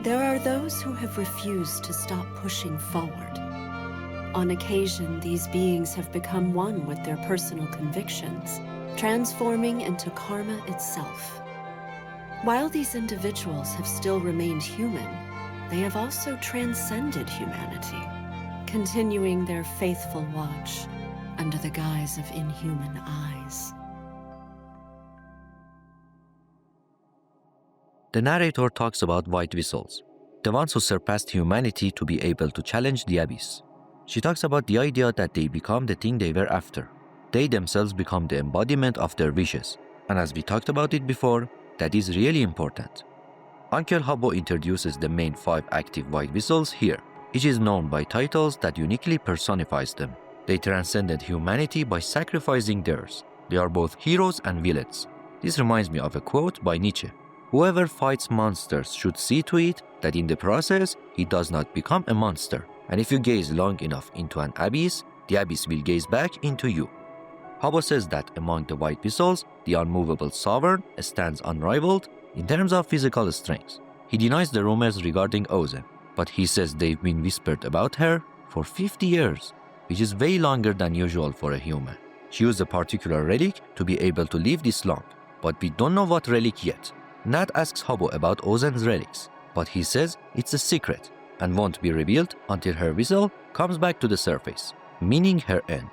There are those who have refused to stop pushing forward. On occasion, these beings have become one with their personal convictions, transforming into karma itself. While these individuals have still remained human, they have also transcended humanity, continuing their faithful watch under the guise of inhuman eyes. The narrator talks about white vessels, the ones who surpassed humanity to be able to challenge the abyss. She talks about the idea that they become the thing they were after. They themselves become the embodiment of their wishes, and as we talked about it before, that is really important. Uncle Habbo introduces the main 5 active white vessels here. Each is known by titles that uniquely personifies them. They transcended humanity by sacrificing theirs. They are both heroes and villains. This reminds me of a quote by Nietzsche. Whoever fights monsters should see to it that in the process he does not become a monster. And if you gaze long enough into an abyss, the abyss will gaze back into you. Habbo says that among the white vessels, the Unmovable Sovereign stands unrivaled in terms of physical strength. He denies the rumors regarding Ozen, but he says they've been whispered about her for 50 years, which is way longer than usual for a human. She used a particular relic to be able to live this long, but we don't know what relic yet. Nat asks Habbo about Ozen's relics, but he says it's a secret and won't be revealed until her vessel comes back to the surface, meaning her end.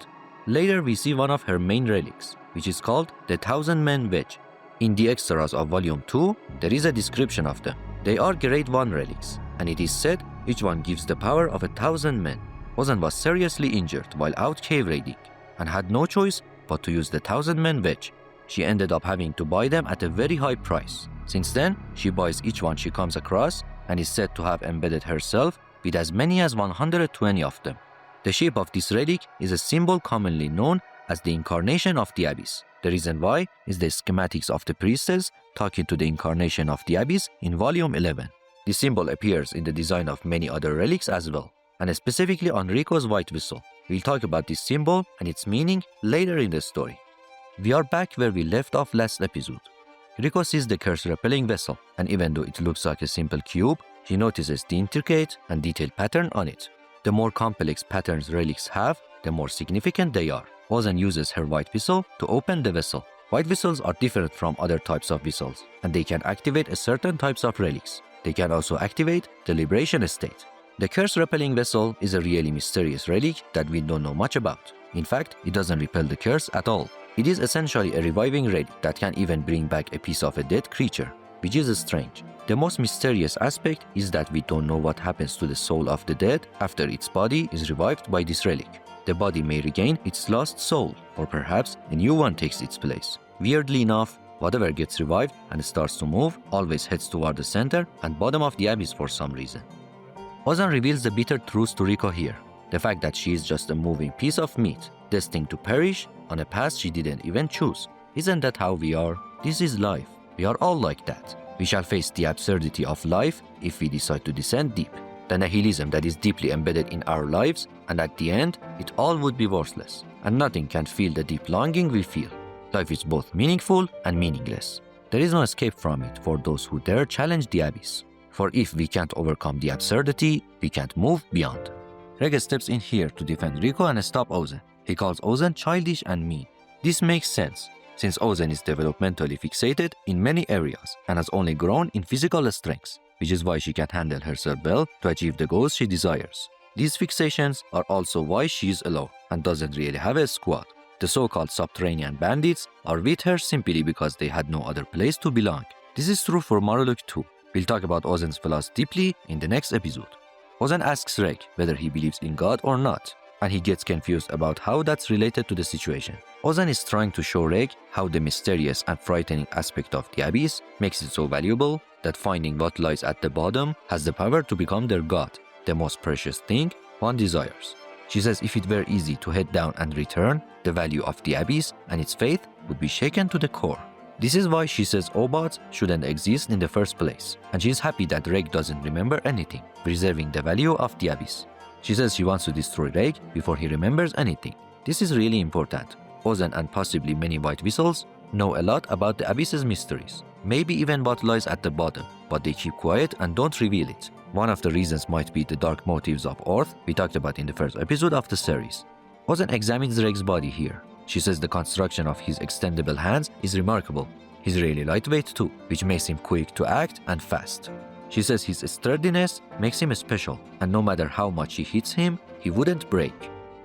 Later we see one of her main relics, which is called the 1000-Man Wedge. In the extras of Volume 2, there is a description of them. They are Grade 1 relics, and it is said each one gives the power of 1,000 men. Ozen was seriously injured while out cave raiding, and had no choice but to use the 1000-Man Wedge. She ended up having to buy them at a very high price. Since then, she buys each one she comes across, and is said to have embedded herself with as many as 120 of them. The shape of this relic is a symbol commonly known as the incarnation of the abyss. The reason why is the schematics of the priestess talking to the incarnation of the abyss in Volume 11. The symbol appears in the design of many other relics as well, and specifically on Riko's white vessel. We'll talk about this symbol and its meaning later in the story. We are back where we left off last episode. Riko sees the Curse Repelling Vessel, and even though it looks like a simple cube, she notices the intricate and detailed pattern on it. The more complex patterns relics have, the more significant they are. Ozen uses her white vessel to open the vessel. White vessels are different from other types of vessels, and they can activate a certain types of relics. They can also activate the liberation state. The Curse Repelling Vessel is a really mysterious relic that we don't know much about. In fact, it doesn't repel the curse at all. It is essentially a reviving relic that can even bring back a piece of a dead creature, which is strange. The most mysterious aspect is that we don't know what happens to the soul of the dead after its body is revived by this relic. The body may regain its lost soul, or perhaps a new one takes its place. Weirdly enough, whatever gets revived and starts to move always heads toward the center and bottom of the abyss for some reason. Ozen reveals the bitter truth to Riko here. The fact that she is just a moving piece of meat, destined to perish on a path she didn't even choose. Isn't that how we are? This is life. We are all like that. We shall face the absurdity of life if we decide to descend deep. The nihilism that is deeply embedded in our lives, and at the end, it all would be worthless, and nothing can feel the deep longing we feel. Life is both meaningful and meaningless. There is no escape from it for those who dare challenge the abyss. For if we can't overcome the absurdity, we can't move beyond. Reg steps in here to defend Riko and stop Ozen. He calls Ozen childish and mean. This makes sense, since Ozen is developmentally fixated in many areas and has only grown in physical strength, which is why she can handle herself well to achieve the goals she desires. These fixations are also why she is alone and doesn't really have a squad. The so-called Subterranean Bandits are with her simply because they had no other place to belong. This is true for Marulk too. We'll talk about Ozen's flaws deeply in the next episode. Ozen asks Reg whether he believes in God or not, and he gets confused about how that's related to the situation. Ozen is trying to show Reg how the mysterious and frightening aspect of the abyss makes it so valuable that finding what lies at the bottom has the power to become their god, the most precious thing one desires. She says if it were easy to head down and return, the value of the abyss and its faith would be shaken to the core. This is why she says Obots shouldn't exist in the first place, and she is happy that Reg doesn't remember anything, preserving the value of the abyss. She says she wants to destroy Reg before he remembers anything. This is really important. Ozen and possibly many white vessels know a lot about the Abyss's mysteries, maybe even what lies at the bottom, but they keep quiet and don't reveal it. One of the reasons might be the dark motives of Earth we talked about in the first episode of the series. Ozen examines Reg's body here. She says the construction of his extendable hands is remarkable. He's really lightweight too, which makes him quick to act and fast. She says his sturdiness makes him special, and no matter how much she hits him, he wouldn't break.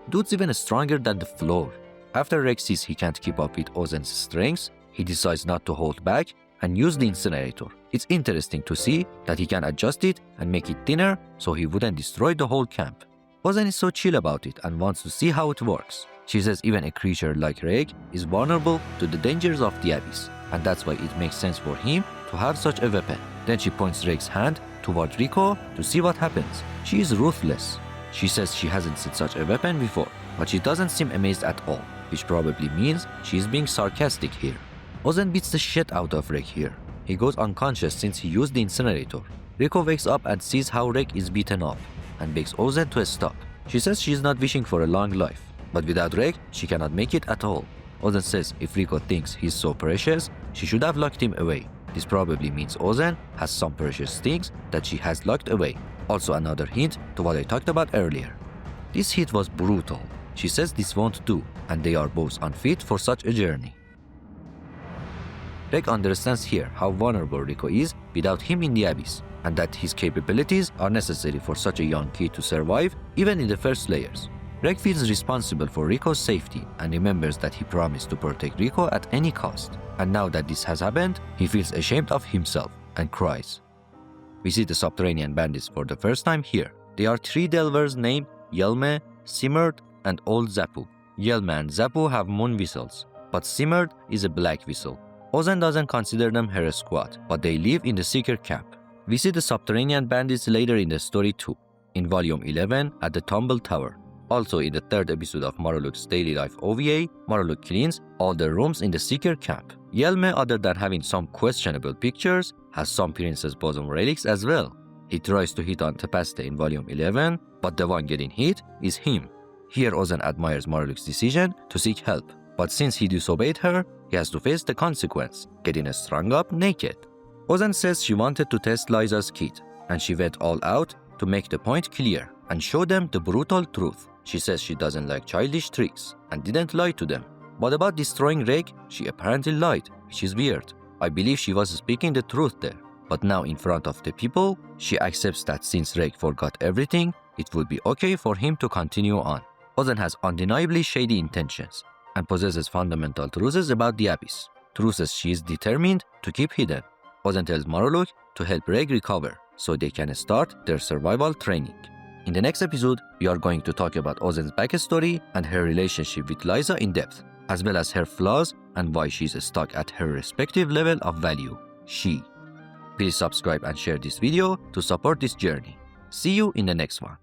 Dude's even stronger than the floor. After Reg sees he can't keep up with Ozen's strength, he decides not to hold back and use the incinerator. It's interesting to see that he can adjust it and make it thinner so he wouldn't destroy the whole camp. Ozen is so chill about it and wants to see how it works. She says even a creature like Reg is vulnerable to the dangers of the Abyss, and that's why it makes sense for him to have such a weapon. Then she points Reg's hand toward Riko to see what happens. She is ruthless. She says she hasn't seen such a weapon before, but she doesn't seem amazed at all, which probably means she is being sarcastic here. Ozen beats the shit out of Reg here. He goes unconscious since he used the incinerator. Riko wakes up and sees how Reg is beaten up and begs Ozen to stop. She says she is not wishing for a long life, but without Reg, she cannot make it at all. Ozen says if Riko thinks he's so precious, she should have locked him away. This probably means Ozen has some precious things that she has locked away. Also another hint to what I talked about earlier. This hit was brutal. She says this won't do, and they are both unfit for such a journey. Reg understands here how vulnerable Riko is without him in the Abyss, and that his capabilities are necessary for such a young kid to survive even in the first layers. Reg feels responsible for Riko's safety and remembers that he promised to protect Riko at any cost. And now that this has happened, he feels ashamed of himself and cries. We see the Subterranean Bandits for the first time here. They are three delvers named Yelme, Simurd, and Old Zapu. Yelme and Zapu have moon whistles, but Simurd is a black whistle. Ozen doesn't consider them her squad, but they live in the Seeker camp. We see the Subterranean Bandits later in the story too, in Volume 11 at the Tumble Tower. Also in the third episode of Marulk's Daily Life OVA, Marulk cleans all the rooms in the Seeker camp. Yelme, other than having some questionable pictures, has some Princess Bosom relics as well. He tries to hit on Tepaste in Volume 11, but the one getting hit is him. Here Ozen admires Marulk's decision to seek help, but since he disobeyed her, he has to face the consequence, getting strung up naked. Ozen says she wanted to test Liza's kid, and she went all out to make the point clear and show them the brutal truth. She says she doesn't like childish tricks and didn't lie to them. But about destroying Reg, she apparently lied, which is weird. I believe she was speaking the truth there. But now in front of the people, she accepts that since Reg forgot everything, it would be okay for him to continue on. Ozen has undeniably shady intentions and possesses fundamental truths about the Abyss, truths she is determined to keep hidden. Ozen tells Marulk to help Reg recover so they can start their survival training. In the next episode, we are going to talk about Ozen's backstory and her relationship with Liza in depth, as well as her flaws and why she's stuck at her respective level of value, she. Please subscribe and share this video to support this journey. See you in the next one.